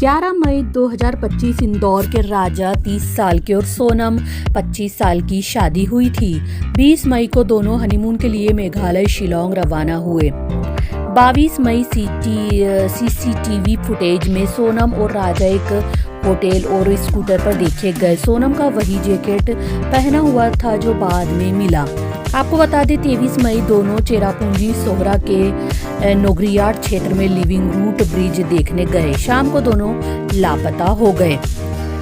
11 मई 2025 इंदौर के राजा 30 साल के और सोनम 25 साल की शादी हुई थी। 20 मई को दोनों हनीमून के लिए मेघालय शिलोंग रवाना हुए। 22 मई सीसीटीवी फुटेज में सोनम और राजा एक होटल और स्कूटर पर देखे गए। सोनम का वही जैकेट पहना हुआ था जो बाद में मिला। आपको बता दें 23 मई दोनों चेरापूंजी सोहरा के नोगरियाट क्षेत्र में लिविंग रूट ब्रिज देखने गए। शाम को दोनों लापता हो गए।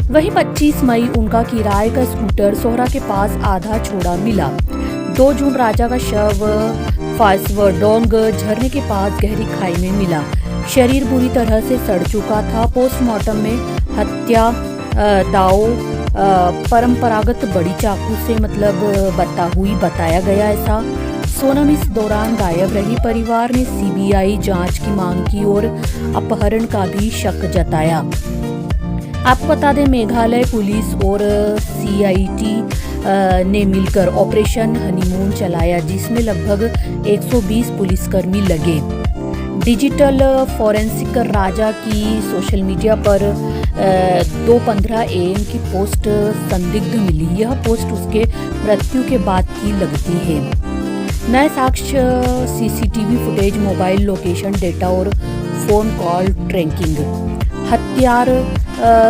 वहीं 25 मई उनका किराए का स्कूटर सोहरा के पास आधा छोड़ा मिला। 2 जून राजा का शव फासवडोंग झरने के पास गहरी खाई में मिला। शरीर बुरी तरह से सड़ चुका था। पोस्टमार्टम में हत्या दाव परंपरागत बड़ी चाकू से बताया गया। ऐसा सोनम इस दौरान गायब रही। परिवार ने सीबीआई जांच की मांग की और अपहरण का भी शक जताया। आपको बता दें मेघालय पुलिस और सीआईटी ने मिलकर ऑपरेशन हनीमून चलाया, जिसमें लगभग 120 पुलिसकर्मी लगे। डिजिटल फॉरेंसिक राजा की सोशल मीडिया पर 2:15 AM की पोस्ट संदिग्ध मिली। यह पोस्ट उसके मृत्यु के बाद की लगती है। नए साक्ष्य CCTV footage, mobile location data और फोन कॉल ट्रैकिंग। हथियार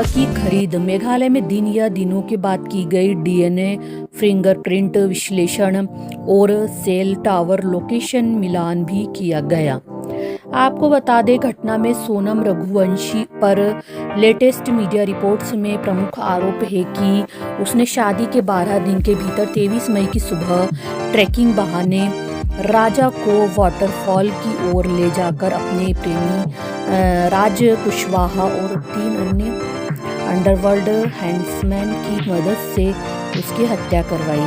की खरीद। मेघालय में दिन या दिनों के बाद की गई डीएनए फिंगरप्रिंट विश्लेषण और सेल टावर लोकेशन मिलान भी किया गया। आपको बता दें घटना में सोनम रघुवंशी पर लेटेस्ट मीडिया रिपोर्ट्स में प्रमुख आरोप है कि उसने शादी के 12 दिन के भीतर 23 मई की सुबह ट्रैकिंग बहाने राजा को वाटरफॉल की ओर ले जाकर अपने प्रेमी राज कुशवाहा और 3 अन्य अंडरवर्ल्ड हैंड्समैन की मदद से उसकी हत्या करवाई।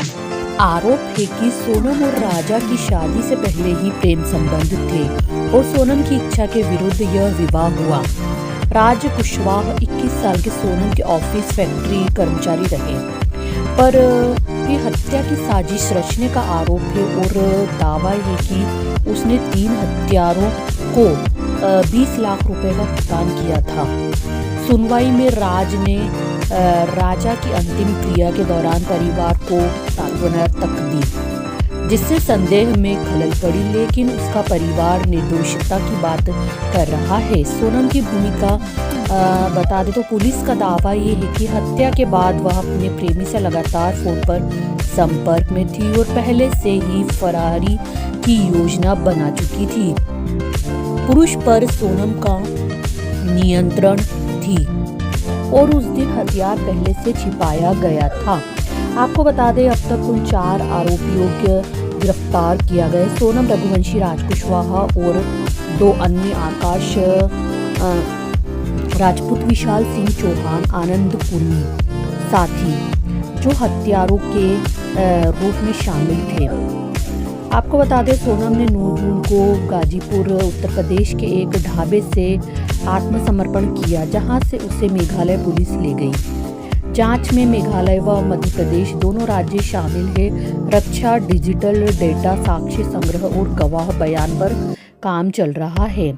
आरोप है कि सोनम और राजा की शादी से पहले ही प्रेम संबंध थे और सोनम की इच्छा के विरुद्ध यह विवाह हुआ। राज कुशवाहा 21 साल के सोनम के ऑफिस फैक्ट्री कर्मचारी रहे, पर ये हत्या की साजिश रचने का आरोप है और दावा है कि उसने 3 हत्यारों को 20 लाख रुपए का भुगतान किया था। सुनवाई में राज ने राजा की अंतिम क्रिया के दौरान परिवार को सांत्वना तक दी, जिससे संदेह में खलल पड़ी, लेकिन उसका परिवार निर्दोषिता की बात कर रहा है। सोनम की भूमिका बता दें तो पुलिस का दावा ये है कि हत्या के बाद वह अपने प्रेमी से लगातार फोन पर संपर्क में थी और पहले से ही फरारी की योजना बना चुकी थी। पुरुष पर सोनम का नियंत्रण थी और उस दिन हथियार पहले से छिपाया गया था। आपको बता दें अब तक कुल 4 आरोपियों को गिरफ्तार किया गया। सोनम रघुवंशी, राज कुशवाहा और 2 अन्य आकाश राजपूत, विशाल सिंह चौहान, आनंद पुरी साथी, जो हत्यारों के रूप में शामिल थे। आपको बता दें सोनम ने 9 जून को गाजीपुर उत्तर प्रदेश के एक ढाबे से आत्मसमर्पण किया, जहां से उसे मेघालय पुलिस ले गई। जांच में मेघालय व मध्य प्रदेश दोनों राज्य शामिल है। रक्षा, डिजिटल डेटा, साक्ष्य संग्रह और गवाह बयान पर काम चल रहा है।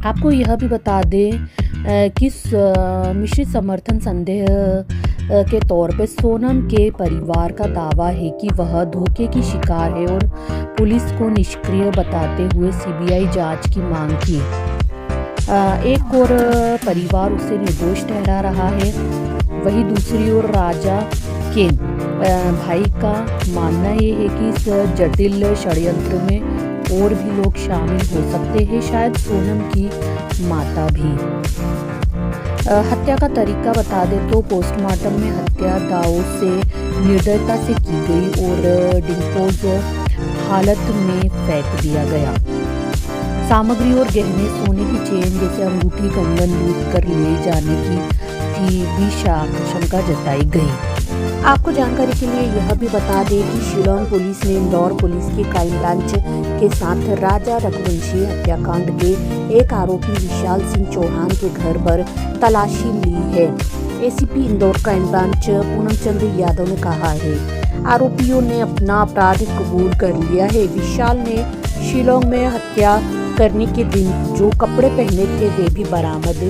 आपको यह भी बता दें कि मिश्रित समर्थन संदेह के तौर पर सोनम के परिवार का दावा है कि वह धोखे की शिकार है और पुलिस को निष्क्रिय बताते हुए सीबीआई जांच की मांग की। एक और परिवार उसे निर्दोष ठहरा रहा है, वहीं दूसरी ओर राजा के भाई का मानना ये है कि इस जटिल षड्यंत्र में और भी लोग शामिल हो सकते हैं, शायद सोनम की माता भी। हत्या का तरीका बता दे तो पोस्टमार्टम में हत्या दाव से निर्दयता से की गई और डिस्पोज हालत में फेंक दिया गया। सामग्री और गहने, सोने की चेन जैसे अंगूठी, कंगन लूट कर ले जाने की भी शंका जताई गई। आपको जानकारी के लिए यह भी बता दें कि शिलोंग पुलिस ने इंदौर पुलिस की क्राइम ब्रांच के साथ राजा रघुवंशी हत्याकांड के एक आरोपी विशाल सिंह चौहान के घर पर तलाशी ली है। ACP Indore crime branch Poonam Chandra Yadav ने कहा है आरोपियों ने अपना अपराध कबूल कर लिया है। विशाल ने शिलोंग में हत्या करने के दिन जो कपड़े पहने थे वे भी बरामद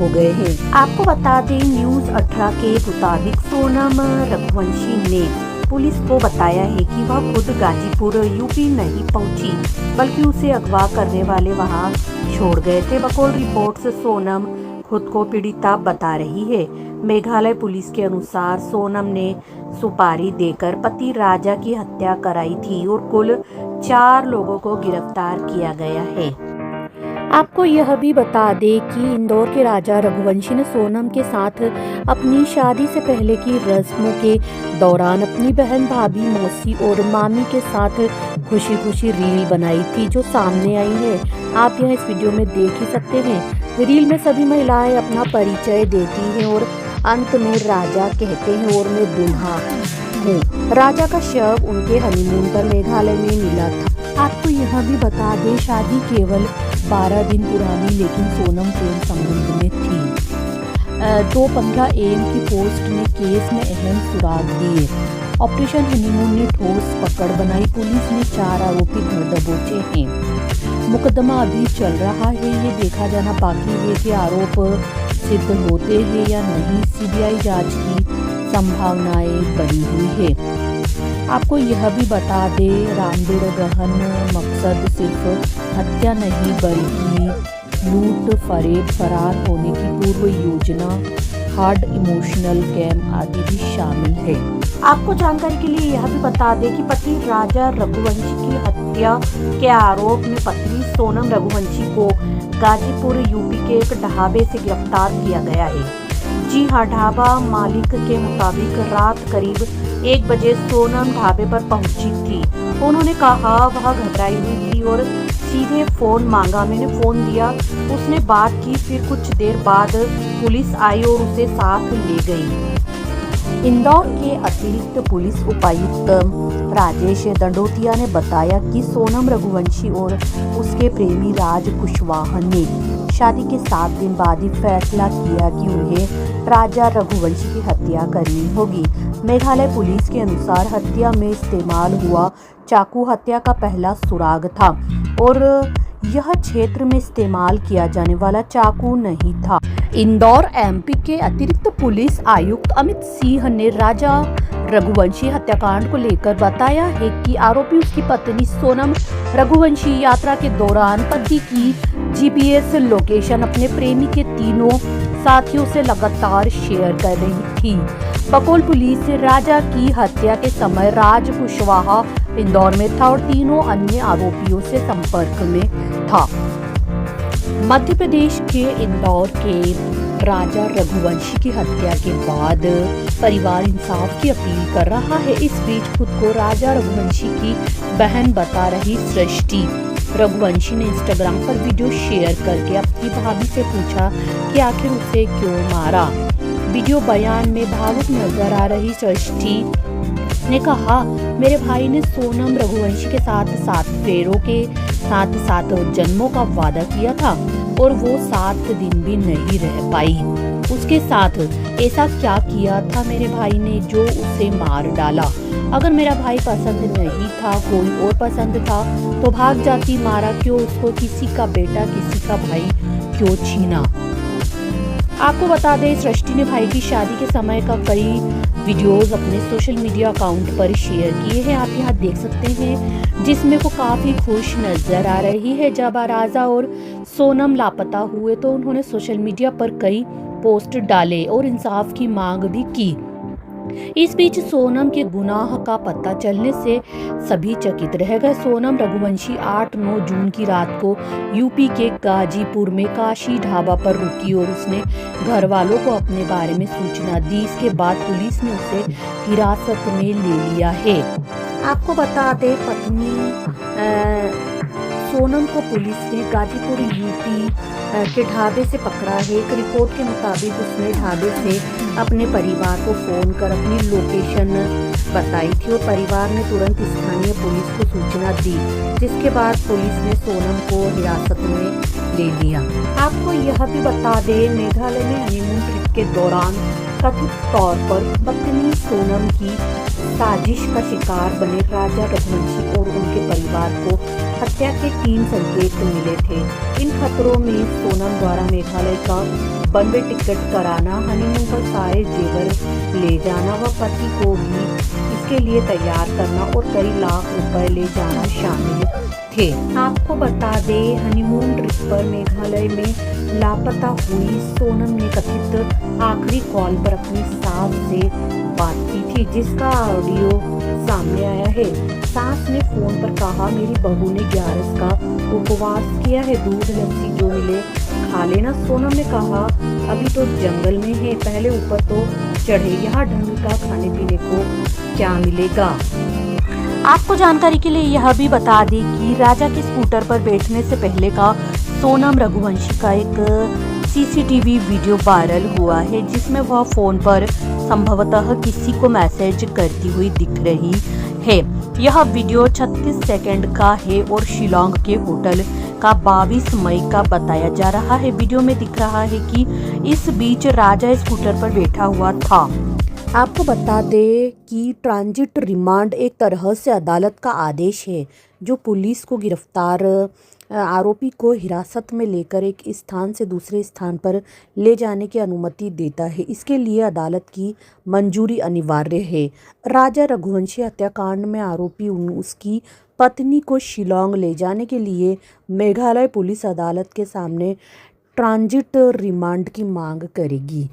हो गए हैं। आपको बता दें, न्यूज़ 18 के मुताबिक सोनम रघुवंशी ने पुलिस को बताया है कि वह खुद गाजीपुर यूपी नहीं पहुंची, बल्कि उसे अगवा करने वाले वहां छोड़ गए थे। बकौल रिपोर्ट्स सोनम खुद को पीड़िता बता रही है। मेघालय पुलिस के अनुसार सोनम ने सुपारी देकर पति राजा की हत्या कराई थी और कुल 4 लोगों को गिरफ्तार किया गया है। आपको यह भी बता दें कि इंदौर के राजा रघुवंशी ने सोनम के साथ अपनी शादी से पहले की रस्मों के दौरान अपनी बहन, भाभी, मौसी और मामी के साथ खुशी खुशी रील बनाई थी, जो सामने आई है। आप यह इस वीडियो में देख ही सकते हैं। रील में सभी महिलाएं अपना परिचय देती हैं और अंत में राजा कहते हैं, और मैं दूल्हा हूँ। राजा का शव उनके हनीमून पर मेघालय में मिला था। आपको यह भी बता दें, शादी केवल 12 दिन पुरानी, लेकिन सोनम प्रेम संबंध में थी। 2:15 AM की पोस्ट ने केस में अहम सुराग दिए। ऑपरेशन हनीमून ने ठोस पकड़ बनाई। पुलिस ने 4 आरोपी धर दबोचे हैं। मुकदमा अभी चल रहा है। ये देखा जाना बाकी है कि आरोप सिद्ध होते हैं या नहीं। CBI जांच की संभावनाएं बनी हुई है। आपको यह भी बता दें, रामदेव गहन मकसद सिर्फ हत्या नहीं, बल्कि लूट, फरार होने की पूर्व योजना, हार्ड इमोशनल गेम आदि भी शामिल है। आपको जानकारी के लिए यह भी बता दें कि पति राजा रघुवंशी की हत्या के आरोप में पत्नी सोनम रघुवंशी को गाजीपुर यूपी के एक ढाबे से गिरफ्तार किया गया है। जी हाँ, ढाबा मालिक के मुताबिक रात करीब 1 बजे सोनम ढाबे पर पहुंची थी। उन्होंने कहा वह घबराई हुई थी और सीधे फोन मांगा। मैंने फोन दिया, उसने बात की। फिर कुछ देर बाद पुलिस आई और उसे साथ ले गई। इंदौर के अतिरिक्त पुलिस उपायुक्त राजेश दंडोतिया ने बताया कि सोनम रघुवंशी और उसके प्रेमी राज कुशवाहा ने शादी के 7 दिन बाद ही फैसला किया कि उन्हें राजा रघुवंशी की हत्या करनी होगी। मेघालय पुलिस के अनुसार हत्या में इस्तेमाल हुआ चाकू हत्या का पहला सुराग था और यह क्षेत्र में इस्तेमाल किया जाने वाला चाकू नहीं था। इंदौर MP के अतिरिक्त पुलिस आयुक्त अमित सिंह ने राजा रघुवंशी हत्याकांड को लेकर बताया है कि आरोपी उसकी पत्नी सोनम रघुवंशी यात्रा के दौरान पति की GPS लोकेशन अपने प्रेमी के 3 साथियों से लगातार शेयर कर रही थी। बकौल पुलिस, राजा की हत्या के समय राज कुशवाहा इंदौर में था और 3 अन्य आरोपियों से संपर्क में था। मध्य प्रदेश के इंदौर के राजा रघुवंशी की हत्या के बाद परिवार इंसाफ की अपील कर रहा है। इस बीच खुद को राजा रघुवंशी की बहन बता रही सृष्टि रघुवंशी ने इंस्टाग्राम पर वीडियो शेयर करके अपनी भाभी से पूछा कि आखिर उसे क्यों मारा। वीडियो बयान में भावुक नजर आ रही सृष्टि ने कहा, मेरे भाई ने सोनम रघुवंशी के साथ 7 फेरों के साथ 7 जन्मों का वादा किया था और वो 7 दिन भी नहीं रह पाई। उसके साथ ऐसा क्या किया था मेरे भाई ने जो उसे मार डाला? अगर मेरा भाई पसंद नहीं था, कोई और पसंद था तो भाग जाती। मारा क्यों उसको? किसी का बेटा, किसी का भाई क्यों छीना? आपको बता दें, सृष्टि ने भाई की शादी के समय का कई वीडियोस अपने सोशल मीडिया अकाउंट पर शेयर किए हैं। आप यहाँ देख सकते हैं, जिसमें वो काफी खुश नजर आ रही है। जब राजा और सोनम लापता हुए तो उन्होंने सोशल मीडिया पर कई पोस्ट डाले और इंसाफ की मांग भी की। इस बीच सोनम के गुनाह का पता चलने से सभी चकित रह गए। सोनम रघुवंशी 8-9 जून की रात को यूपी के गाजीपुर में काशी ढाबा पर रुकी और उसने घर वालों को अपने बारे में सूचना दी। इसके बाद पुलिस ने उसे हिरासत में ले लिया है। आपको बता दें, पत्नी सोनम को पुलिस ने गाजीपुर यूपी के ढाबे से पकड़ा है। एक रिपोर्ट के मुताबिक उसने ढाबे से अपने परिवार को फोन कर अपनी लोकेशन बताई थी और परिवार ने तुरंत स्थानीय पुलिस को सूचना दी, जिसके बाद पुलिस ने सोनम को हिरासत में ले लिया। आपको यह भी बता दें, मेघालय में हनीमून ट्रिप के दौरान कथित तौर पर पत्नी सोनम की साजिश का शिकार बने राजा रघुवंशी और उनके परिवार को हत्या के 3 संकेत मिले थे। इन खतरों में सोनम द्वारा मेघालय का वन वे टिकट कराना, हनीमून पर सारे जेवर ले जाना व पति को भी इसके लिए तैयार करना और कई लाख रुपए ले जाना शामिल थे। आपको बता दें, हनीमून ट्रिप पर मेघालय में लापता हुई सोनम ने कथित आखिरी कॉल पर अपनी सास से बात की थी, जिसका ऑडियो सामने आया है। सास ने फोन पर कहा, मेरी बहू ने 11 का उपवास किया है, दूध लस्सी जो मिले खा लेना। सोनम ने कहा, अभी तो जंगल में है, पहले ऊपर तो चढ़े, यहाँ ढंग का खाने पीने को क्या मिलेगा। आपको जानकारी के लिए यह भी बता दें कि राजा के स्कूटर पर बैठने से पहले का सोनम रघुवंशी का एक सीसीटीवी वीडियो वायरल हुआ है, जिसमें वह फोन पर संभवतः किसी को मैसेज करती हुई दिख रही है। यह वीडियो 36 सेकंड का है और शिलोंग के होटल का 22 मई का बताया जा रहा है। वीडियो में दिख रहा है कि इस बीच राजा स्कूटर पर बैठा हुआ था। आपको बता दें कि ट्रांजिट रिमांड एक तरह से अदालत का आदेश है, जो पुलिस को गिरफ्तार आरोपी को हिरासत में लेकर एक स्थान से दूसरे स्थान पर ले जाने की अनुमति देता है। इसके लिए अदालत की मंजूरी अनिवार्य है। राजा रघुवंशी हत्याकांड में आरोपी उसकी पत्नी को शिलोंग ले जाने के लिए मेघालय पुलिस अदालत के सामने ट्रांजिट रिमांड की मांग करेगी।